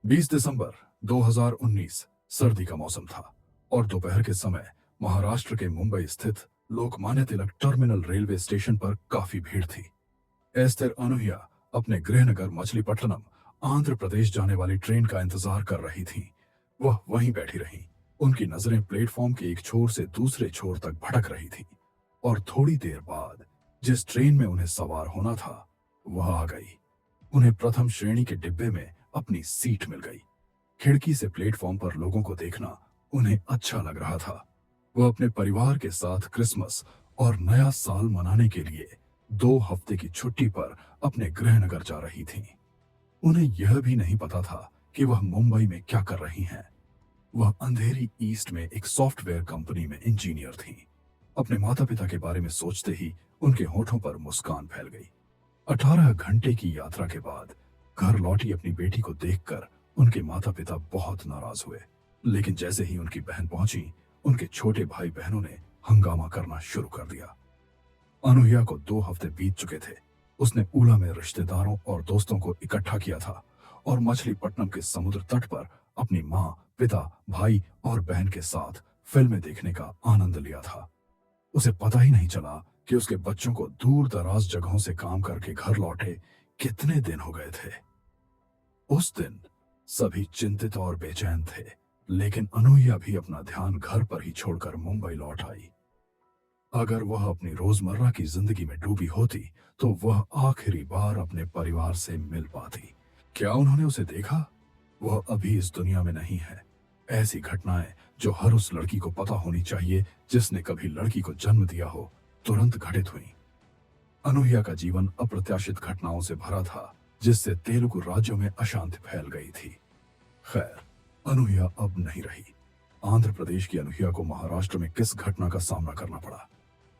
20 दिसंबर 2019 सर्दी का मौसम था और दोपहर के समय महाराष्ट्र के मुंबई स्थित Lokmanya Tilak terminal railway station पर काफी भीड़ थी। एस्तर अनुया अपने गृहनगर मछलीपट्टनम आंध्र प्रदेश जाने वाली ट्रेन का इंतजार कर रही थीं। वह वहीं बैठी रहीं। उनकी नजरें प्लेटफॉर्म के एक छोर से दूसरे छोर तक भटक रही थीं और थोड़ी देर बाद जिस ट्रेन में उन्हें सवार होना था वह आ गई। उन्हें प्रथम श्रेणी के डिब्बे में अपनी सीट मिल गई। खिड़की से प्लेटफॉर्म पर लोगों को देखना उन्हें अच्छा लग रहा था। वह अपने परिवार के साथ क्रिसमस और नया साल मनाने के लिए 2 हफ्ते की छुट्टी पर अपने गृहनगर जा रही थीं। उन्हें यह भी नहीं पता था कि वह मुंबई में क्या कर रही हैं। वह अंधेरी ईस्ट में एक सॉफ्टवेयर कंपनी में इंजीनियर थीं। अपने माता पिता के बारे में सोचते ही उनके होठों पर मुस्कान फैल गई। 18 घंटे की यात्रा के बाद घर लौटी अपनी बेटी को देखकर उनके माता पिता बहुत नाराज हुए। लेकिन जैसे ही उनकी बहन पहुंची, उनके छोटे भाई बहनों ने हंगामा करना शुरू कर दिया। अनुया को 2 हफ्ते बीत चुके थे। उसने ऊला में रिश्तेदारों और दोस्तों को इकट्ठा किया था और मछलीपट्टनम के समुद्र तट पर अपनी माँ, पिता, भाई और बहन के साथ फिल्में देखने का आनंद लिया था। उसे पता ही नहीं चला कि उसके बच्चों को दूर दराज जगहों से काम करके घर लौटे कितने दिन हो गए थे। उस दिन सभी चिंतित और बेचैन थे, लेकिन अनुया भी अपना ध्यान घर पर ही छोड़कर मुंबई लौट आई। अगर वह अपनी रोजमर्रा की जिंदगी में डूबी होती तो वह आखिरी बार अपने परिवार से मिल पाती। क्या उन्होंने उसे देखा? वह अभी इस दुनिया में नहीं है। ऐसी घटनाएं जो हर उस लड़की को पता होनी चाहिए जिसने कभी लड़की को जन्म दिया हो, तुरंत घटित हुई। अनुया का जीवन अप्रत्याशित घटनाओं से भरा था, जिससे तेलुगु राज्यों में अशांति फैल गई थी। खैर, अनुया अब नहीं रही। आंध्र प्रदेश की अनुया को महाराष्ट्र में किस घटना का सामना करना पड़ा?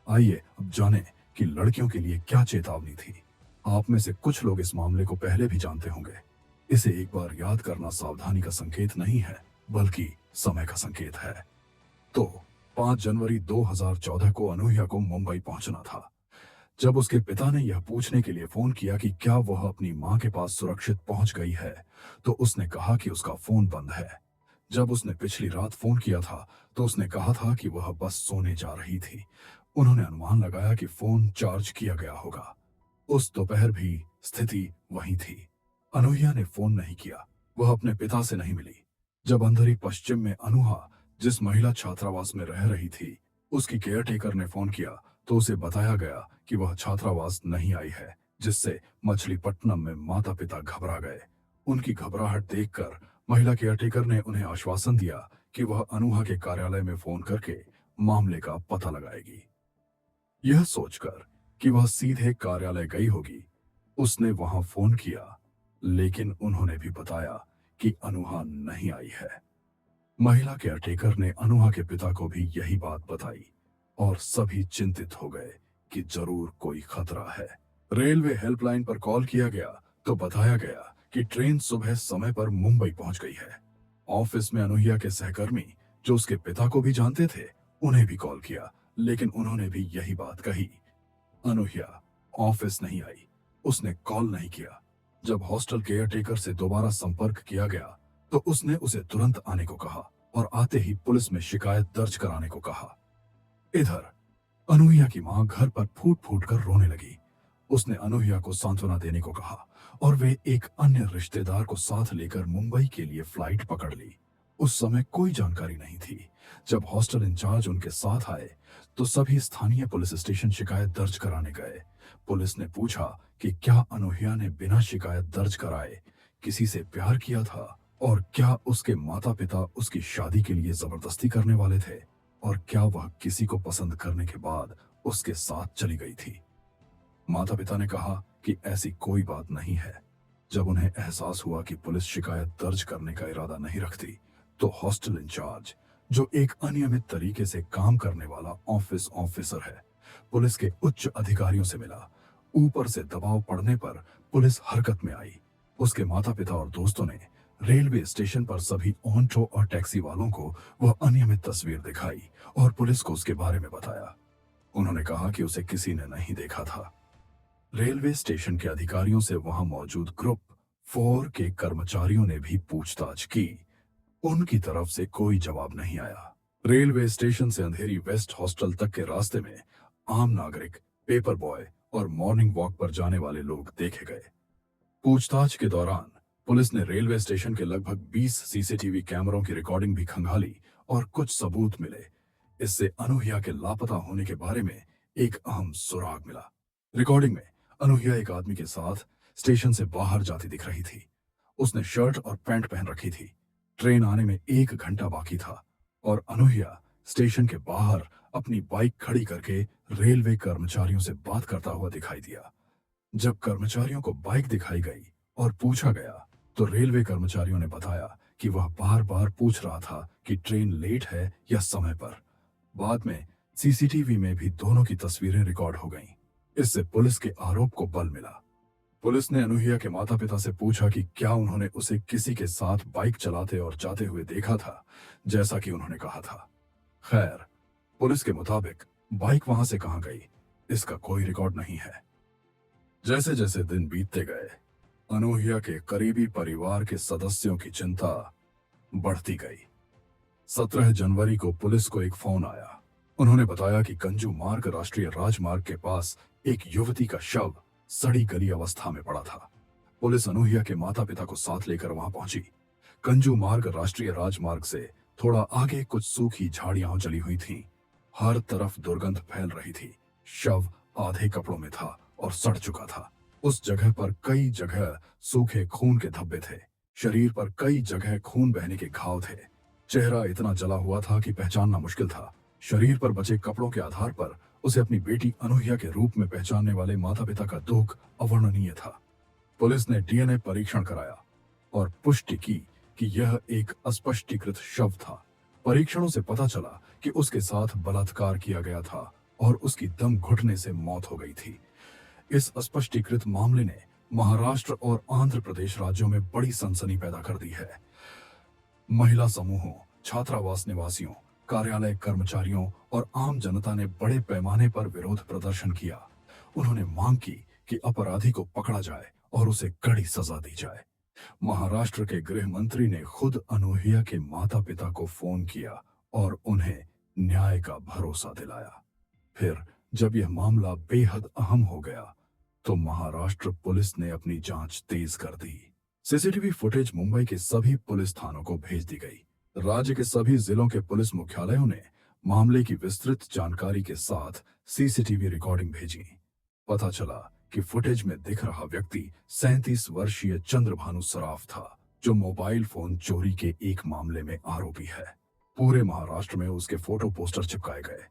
आइए अब जानें कि लड़कियों के लिए क्या चेतावनी थी। आप में से कुछ लोग इस मामले को पहले भी जानते होंगे। इसे एक बार याद करना सावधानी का संकेत नहीं है, बल्कि समय का संकेत है। तो 5 जनवरी 2014 को अनुया को मुंबई पहुंचना था। जब उसके पिता ने यह पूछने के लिए फोन किया कि क्या वह अपनी मां के पास सुरक्षित पहुंच गई है, तो उसने कहा कि उसका फोन बंद है। जब उसने पिछली रात फोन किया था तो उसने कहा था कि वह बस सोने जा रही थी। उन्होंने अनुमान लगाया कि फोन चार्ज किया गया होगा। उस दोपहर भी स्थिति वही थी। अनुया ने फोन नहीं किया। वह अपने पिता से नहीं मिली। जब अंधेरी पश्चिम में अनुहा जिस महिला छात्रावास में रह रही थी, उसकी केयरटेकर ने फोन किया तो उसे बताया गया कि वह छात्रावास नहीं आई है, जिससे मछलीपट्टनम में माता पिता घबरा गए। उनकी घबराहट देखकर महिला केयरटेकर ने उन्हें आश्वासन दिया कि वह अनुहा के कार्यालय में फोन करके मामले का पता लगाएगी। यह सोचकर कि वह सीधे कार्यालय गई होगी, उसने वहां फोन किया, लेकिन उन्होंने भी बताया कि अनुहा नहीं आई है। महिला केयरटेकर ने अनुहा के पिता को भी यही बात बताई और सभी चिंतित हो गए कि जरूर कोई खतरा है। रेलवे हेल्पलाइन पर कॉल किया गया तो बताया गया कि ट्रेन सुबह समय पर मुंबई पहुंच गई है। ऑफिस में अनुया के सहकर्मी, जो उसके पिता को भी जानते थे, उन्हें भी कॉल किया, लेकिन उन्होंने भी यही बात कही। अनुया ऑफिस नहीं आई, उसने कॉल नहीं किया। जब हॉस्टल केयरटेकर से दोबारा संपर्क किया गया तो उसने उसे तुरंत आने को कहा और आते ही पुलिस में शिकायत दर्ज कराने को कहा। इधर अनुया की मां घर पर फूट फूट कर रोने लगी। उसने अनुया को सांत्वना देने को कहा और वे एक अन्य रिश्तेदार को साथ लेकर मुंबई के लिए फ्लाइट पकड़ ली। उस समय कोई जानकारी नहीं थी। जब हॉस्टल इंचार्ज उनके साथ आए तो सभी स्थानीय पुलिस स्टेशन शिकायत दर्ज कराने गए। पुलिस ने पूछा कि क्या अनुया ने बिना शिकायत दर्ज कराए किसी से प्यार किया था और क्या उसके माता पिता उसकी शादी के लिए जबरदस्ती करने वाले थे और क्या वह किसी को पसंद करने के बाद उसके साथ चली गई थी। माता पिता ने कहा कि ऐसी कोई बात नहीं है। जब उन्हें एहसास हुआ कि पुलिस शिकायत दर्ज करने का इरादा नहीं रखती, तो हॉस्टल इंचार्ज, जो एक अनियमित तरीके से काम करने वाला ऑफिस ऑफिसर है, पुलिस के उच्च अधिकारियों से मिला। ऊपर से दबाव पड़ने पर पुलिस हरकत में आई। उसके माता पिता और दोस्तों ने रेलवे स्टेशन पर सभी ऑटो और टैक्सी वालों को वह अनियमित तस्वीर दिखाई और पुलिस को उसके बारे में बताया। उन्होंने कहा कि उसे किसी ने नहीं देखा था। रेलवे स्टेशन के अधिकारियों से वहां मौजूद ग्रुप फोर के कर्मचारियों ने भी पूछताछ की। उनकी तरफ से कोई जवाब नहीं आया। रेलवे स्टेशन से अंधेरी वेस्ट हॉस्टल तक के रास्ते में आम नागरिक, पेपर बॉय और मॉर्निंग वॉक पर जाने वाले लोग देखे गए। पूछताछ के दौरान पुलिस ने रेलवे स्टेशन के लगभग 20 सीसीटीवी कैमरों की रिकॉर्डिंग भी खंगाली और कुछ सबूत मिले। इससे अनूहिया के लापता होने के बारे में एक अहम सुराग मिला। रिकॉर्डिंग में अनूहिया एक आदमी के साथ स्टेशन से बाहर जाती दिख रही थी। उसने शर्ट और पैंट पहन रखी थी। ट्रेन आने में 1 घंटा बाकी था और अनूहिया स्टेशन के बाहर अपनी बाइक खड़ी करके रेलवे कर्मचारियों से बात करता हुआ दिखाई दिया। जब कर्मचारियों को बाइक दिखाई गई और पूछा गया तो रेलवे कर्मचारियों ने बताया कि वह बार बार पूछ रहा था कि ट्रेन लेट है या समय पर। बाद में सीसीटीवी में भी दोनों की तस्वीरें रिकॉर्ड हो गईं। इससे पुलिस के आरोप को बल मिला। पुलिस ने अनूहिया के माता पिता से पूछा कि क्या उन्होंने उसे किसी के साथ बाइक चलाते और जाते हुए देखा था, जैसा कि उन्होंने कहा था। खैर, पुलिस के मुताबिक बाइक वहां से कहां गई, इसका कोई रिकॉर्ड नहीं है। जैसे जैसे दिन बीतते गए, अनूहिया के करीबी परिवार के सदस्यों की चिंता बढ़ती गई। 17 जनवरी को पुलिस को एक फोन आया। उन्होंने बताया कि कंजू मार्ग राष्ट्रीय राजमार्ग के पास एक युवती का शव सड़ी गली अवस्था में पड़ा था। पुलिस अनूहिया के माता पिता को साथ लेकर वहां पहुंची। कंजू मार्ग राष्ट्रीय राजमार्ग से थोड़ा आगे कुछ सूखी झाड़ियां जली हुई थीं। हर तरफ दुर्गंध फैल रही थी। शव आधे कपड़ों में था और सड़ चुका था। उस जगह पर कई जगह सूखे खून के धब्बे थे। शरीर पर कई जगह खून बहने के घाव थे। चेहरा इतना जला हुआ था कि पहचानना मुश्किल था। शरीर पर बचे कपड़ों के आधार पर उसे अपनी बेटी अनूहिया के रूप में पहचानने वाले माता पिता का दुख अवर्णनीय था। पुलिस ने डीएनए परीक्षण कराया और पुष्टि की कि यह एक अस्पष्टीकृत शव था। परीक्षणों से पता चला कि उसके साथ बलात्कार किया गया था और उसकी दम घुटने से मौत हो गई थी। इस अस्पष्टीकृत मामले ने महाराष्ट्र और आंध्र प्रदेश राज्यों में बड़ी सनसनी पैदा कर दी है। महिला समूहों, छात्रावास निवासियों, कार्यालय कर्मचारियों और आम जनता ने बड़े पैमाने पर विरोध प्रदर्शन किया। उन्होंने मांग की कि अपराधी को पकड़ा जाए और उसे कड़ी सजा दी जाए। महाराष्ट्र के गृह मंत्री ने खुद अनूहिया के माता पिता को फोन किया और उन्हें न्याय का भरोसा दिलाया। फिर जब यह मामला बेहद अहम हो गया तो महाराष्ट्र पुलिस ने अपनी जांच तेज कर दी। सीसीटीवी फुटेज मुंबई के सभी पुलिस थानों को भेज दी गई। राज्य के सभी जिलों के पुलिस मुख्यालयों ने मामले की विस्तृत जानकारी के साथ सीसीटीवी रिकॉर्डिंग भेजी। पता चला कि फुटेज में दिख रहा व्यक्ति 37 वर्षीय चंद्रभानु सराफ था, जो मोबाइल फोन चोरी के एक मामले में आरोपी है। पूरे महाराष्ट्र में उसके फोटो पोस्टर चिपकाए गए।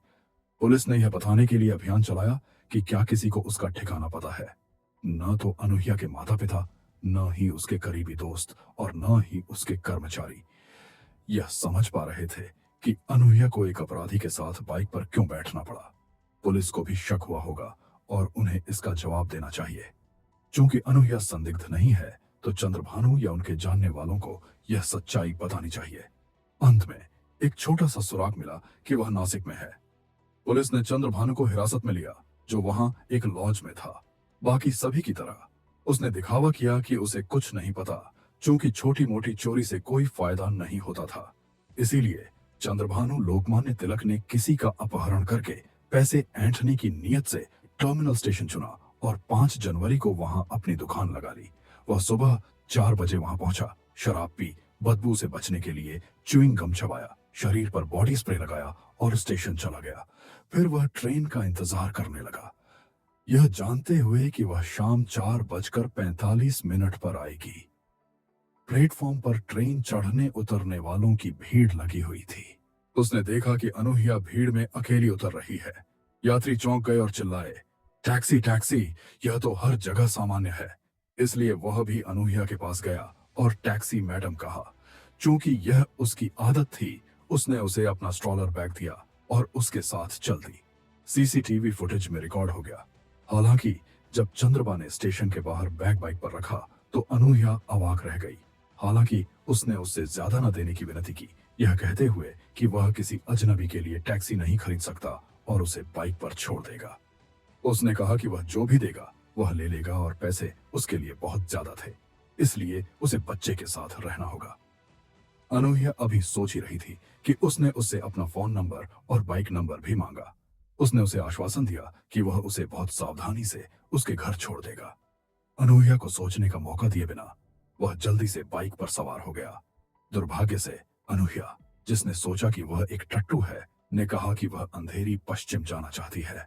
पुलिस ने यह बताने के लिए अभियान चलाया कि क्या किसी को उसका ठिकाना पता है। न तो अनूहिया के माता पिता, न ही उसके करीबी दोस्त और न ही उसके कर्मचारी यह समझ पा रहे थे कि अनूहिया को एक अपराधी के साथ बाइक पर क्यों बैठना पड़ा। पुलिस को भी शक हुआ होगा और उन्हें इसका जवाब देना चाहिए। चूंकि अनूहिया संदिग्ध नहीं है तो चंद्रभानु या उनके जानने वालों को यह सच्चाई बतानी चाहिए। अंत में एक छोटा सा सुराग मिला कि वह नासिक में है। पुलिस ने चंद्रभानु को हिरासत में लिया, जो वहां एक लॉज में था। बाकी सभी की तरह उसने दिखावा किया कि उसे कुछ नहीं पता, चूंकि छोटी मोटी चोरी से कोई फायदा नहीं होता था। इसीलिए चंद्रभानु लोकमान्य तिलक ने किसी का अपहरण करके पैसे ऐंठने की नीयत से टर्मिनल स्टेशन चुना और 5 जनवरी को वहां अपनी दुकान लगा ली। वह सुबह 4 बजे वहां पहुंचा, शराब पी, बदबू से बचने के लिए च्युइंग गम चबाया, शरीर पर बॉडी स्प्रे लगाया और स्टेशन चला गया। फिर वह ट्रेन का इंतजार करने लगा, यह जानते हुए कि वह शाम 4:45 पर आएगी। प्लेटफॉर्म पर ट्रेन चढ़ने उतरने वालों की भीड़ लगी हुई थी। उसने देखा कि अनूहिया भीड़ में अकेली उतर रही है। यात्री चौंक गए और चिल्लाए, टैक्सी टैक्सी, यह तो हर जगह सामान्य है। इसलिए वह भी अनूहिया के पास गया और टैक्सी मैडम कहा। चूंकि यह उसकी आदत थी, उसने उसे अपना स्ट्रॉलर बैग दिया और उसके साथ चल दी। सीसीटीवी फुटेज में रिकॉर्ड हो गया। हालांकि जब चंद्रबा ने स्टेशन के बाहर बैग बाइक पर रखा तो अनूहिया अवाक रह गई। हालांकि उसने उससे ज्यादा न देने की विनती की, यह कहते हुए कि वह किसी अजनबी के लिए टैक्सी नहीं खरीद सकता और उसे बाइक पर छोड़ देगा। उसने कहा कि वह जो भी देगा वह ले लेगा और पैसे उसके लिए बहुत ज्यादा थे। इसलिए उसे बच्चे के साथ रहना होगा। अनूह्या अभी सोच ही रही थी कि उसने उससे अपना फोन नंबर और बाइक नंबर भी मांगा। उसने उसे आश्वासन दिया कि वह उसे बहुत सावधानी से उसके घर छोड़ देगा। अनूह्या को सोचने का मौका दिए बिना वह जल्दी से बाइक पर सवार हो गया। दुर्भाग्य से अनूह्या, जिसने सोचा कि वह एक टट्टू है, ने कहा कि वह अंधेरी पश्चिम जाना चाहती है।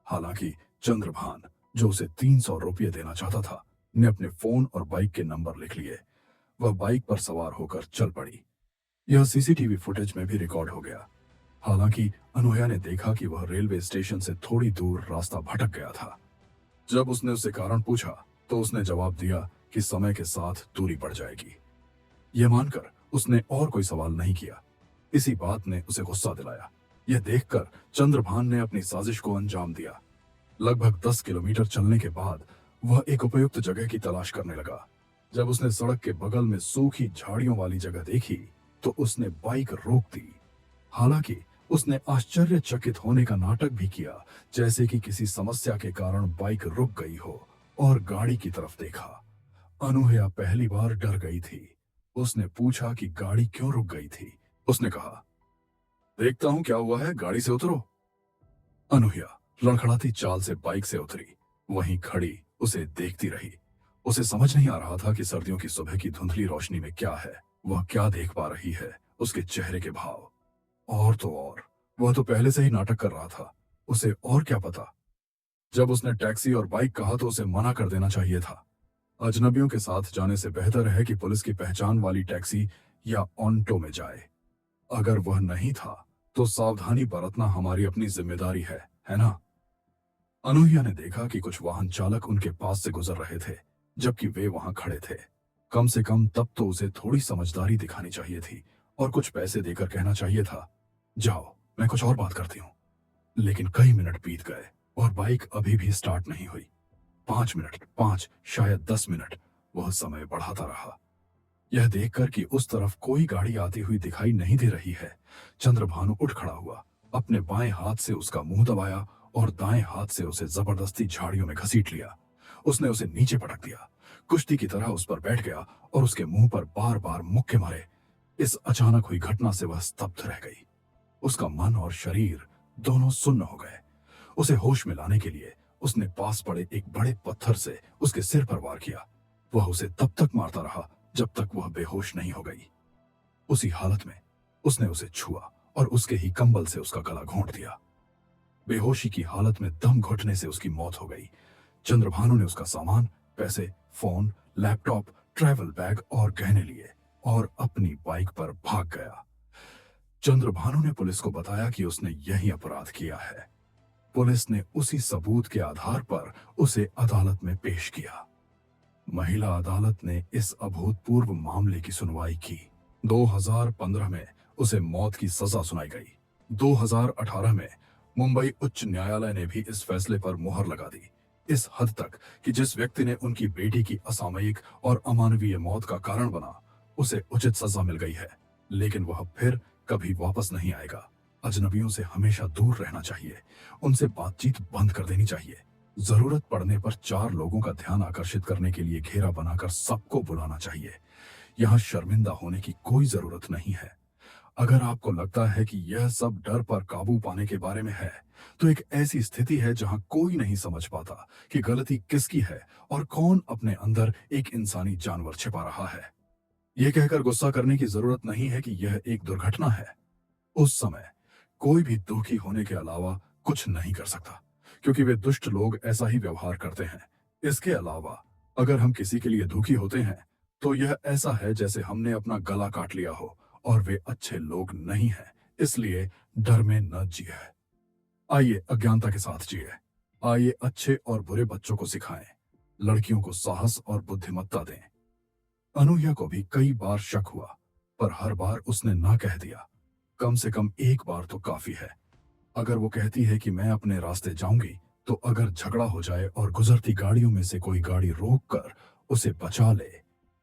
हालांकि चंद्रभान, जो उसे 300 रुपये देना चाहता था, ने अपने फोन और बाइक के नंबर लिख लिए। वह बाइक पर सवार होकर चल पड़ी। यह सीसीटीवी फुटेज में भी रिकॉर्ड हो गया। हालांकि अनूह्या ने देखा कि वह रेलवे स्टेशन से थोड़ी दूर रास्ता भटक गया था। जब उसने उससे कारण पूछा तो उसने जवाब दिया कि समय के साथ दूरी बढ़ जाएगी। यह मानकर उसने और कोई सवाल नहीं किया। इसी बात ने उसे गुस्सा दिलाया। यह देखकर चंद्रभान ने अपनी साजिश को अंजाम दिया। लगभग 10 किलोमीटर चलने के बाद वह एक उपयुक्त जगह की तलाश करने लगा। जब उसने सड़क के बगल में सूखी झाड़ियों वाली जगह देखी तो उसने बाइक रोक दी। हालांकि उसने आश्चर्यचकित होने का नाटक भी किया, जैसे कि किसी समस्या के कारण बाइक रुक गई हो, और गाड़ी की तरफ देखा। अनूह्या पहली बार डर गई थी। उसने पूछा कि गाड़ी क्यों रुक गई थी। उसने कहा, देखता हूं क्या हुआ है, गाड़ी से उतरो। अनूह्या लड़खड़ाती चाल से बाइक से उतरी। वहीं खड़ी उसे देखती रही। उसे समझ नहीं आ रहा था कि सर्दियों की सुबह की धुंधली रोशनी में क्या है। वह क्या देख पा रही है, उसके चेहरे के भाव। और तो और, वह तो पहले से ही नाटक कर रहा था। उसे और क्या पता। जब उसने टैक्सी और बाइक कहा तो उसे मना कर देना चाहिए था। अजनबियों के साथ जाने से बेहतर है कि पुलिस की पहचान वाली टैक्सी या ऑन्टो में जाए। अगर वह नहीं था तो सावधानी बरतना हमारी अपनी जिम्मेदारी है ना? अनूह्या ने देखा कि कुछ वाहन चालक उनके पास से गुजर रहे थे, जबकि वे वहां खड़े थे। कम से कम तब तो उसे थोड़ी समझदारी दिखानी चाहिए थी और कुछ पैसे देकर कहना चाहिए था, जाओ, मैं कुछ और बात करती हूँ। लेकिन कई मिनट बीत गए और बाइक अभी भी स्टार्ट नहीं हुई। 5 मिनट, 5, शायद 10 मिनट, वह समय बढ़ाता रहा। यह देखकर कि उस तरफ कोई गाड़ी आती हुई दिखाई नहीं दे रही है, चंद्रभानु उठ खड़ा हुआ। अपने बाएं हाथ से उसका मुंह दबाया और दाएं हाथ से उसे जबरदस्ती झाड़ियों में घसीट लिया। उसने उसे नीचे पटक दिया, कुश्ती की तरह उस पर बैठ गया और उसके मुंह पर बार बार मुक्के मारे। इस अचानक हुई घटना से वह स्तब्ध रह गई। उसका मन और शरीर दोनों सुन्न हो गए। उसे होश में लाने के लिए उसने पास पड़े एक बड़े पत्थर से उसके सिर पर वार किया। वह उसे तब तक मारता रहा जब तक वह बेहोश नहीं हो गई। उसी हालत में उसने उसे छुआ और उसके ही कंबल से उसका गला घोंट दिया। बेहोशी की हालत में दम घुटने से उसकी मौत हो गई। चंद्रभानु ने उसका सामान, पैसे, फोन, लैपटॉप, ट्रैवल बैग और गहने लिए और अपनी बाइक पर भाग गया। चंद्रभानु ने पुलिस को बताया कि उसने यही अपराध किया है। पुलिस ने उसी सबूत के आधार पर उसे अदालत में पेश किया। महिला अदालत ने इस अभूतपूर्व मामले की सुनवाई की। 2015 में उसे मौत की सजा सुनाई गई। 2018 में मुंबई उच्च न्यायालय ने भी इस फैसले पर मुहर लगा दी, इस हद तक कि जिस व्यक्ति ने उनकी बेटी की असामयिक और अमानवीय मौत का कारण बना, उसे उचित सजा मिल गई है। लेकिन वह फिर कभी वापस नहीं आएगा। अजनबियों से हमेशा दूर रहना चाहिए, उनसे बातचीत बंद कर देनी चाहिए। जरूरत पड़ने पर 4 लोगों का ध्यान आकर्षित करने के लिए घेरा बनाकर सबको बुलाना चाहिए। यहाँ शर्मिंदा होने की कोई जरूरत नहीं है। अगर आपको लगता है कि यह सब डर पर काबू पाने के बारे में है, तो एक ऐसी स्थिति है जहां कोई नहीं समझ पाता कि गलती किसकी है और कौन अपने अंदर एक इंसानी जानवर छिपा रहा है। यह कहकर गुस्सा करने की जरूरत नहीं है कि यह एक दुर्घटना है। उस समय कोई भी दुखी होने के अलावा कुछ नहीं कर सकता, क्योंकि वे दुष्ट लोग ऐसा ही व्यवहार करते हैं। इसके अलावा अगर हम किसी के लिए दुखी होते हैं तो यह ऐसा है जैसे हमने अपना गला काट लिया हो और वे अच्छे लोग नहीं हैं। इसलिए डर में न जिए। आइए अज्ञानता के साथ जिए। आइए अच्छे और बुरे बच्चों को सिखाएं, लड़कियों को साहस और बुद्धिमत्ता दें। अनूह्या को भी कई बार शक हुआ, पर हर बार उसने ना कह दिया। कम से कम एक बार तो काफी है। अगर वो कहती है कि मैं अपने रास्ते जाऊंगी, तो अगर झगड़ा हो जाए और गुजरती गाड़ियों में से कोई गाड़ी रोककर उसे बचा ले,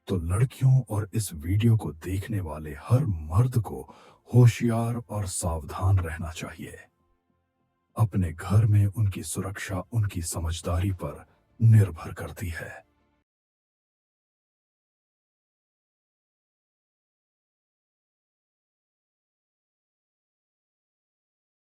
तो लड़कियों और इस वीडियो को देखने वाले हर मर्द को होशियार और सावधान रहना चाहिए। अपने घर में उनकी सुरक्षा उनकी समझदारी पर निर्भर करती है।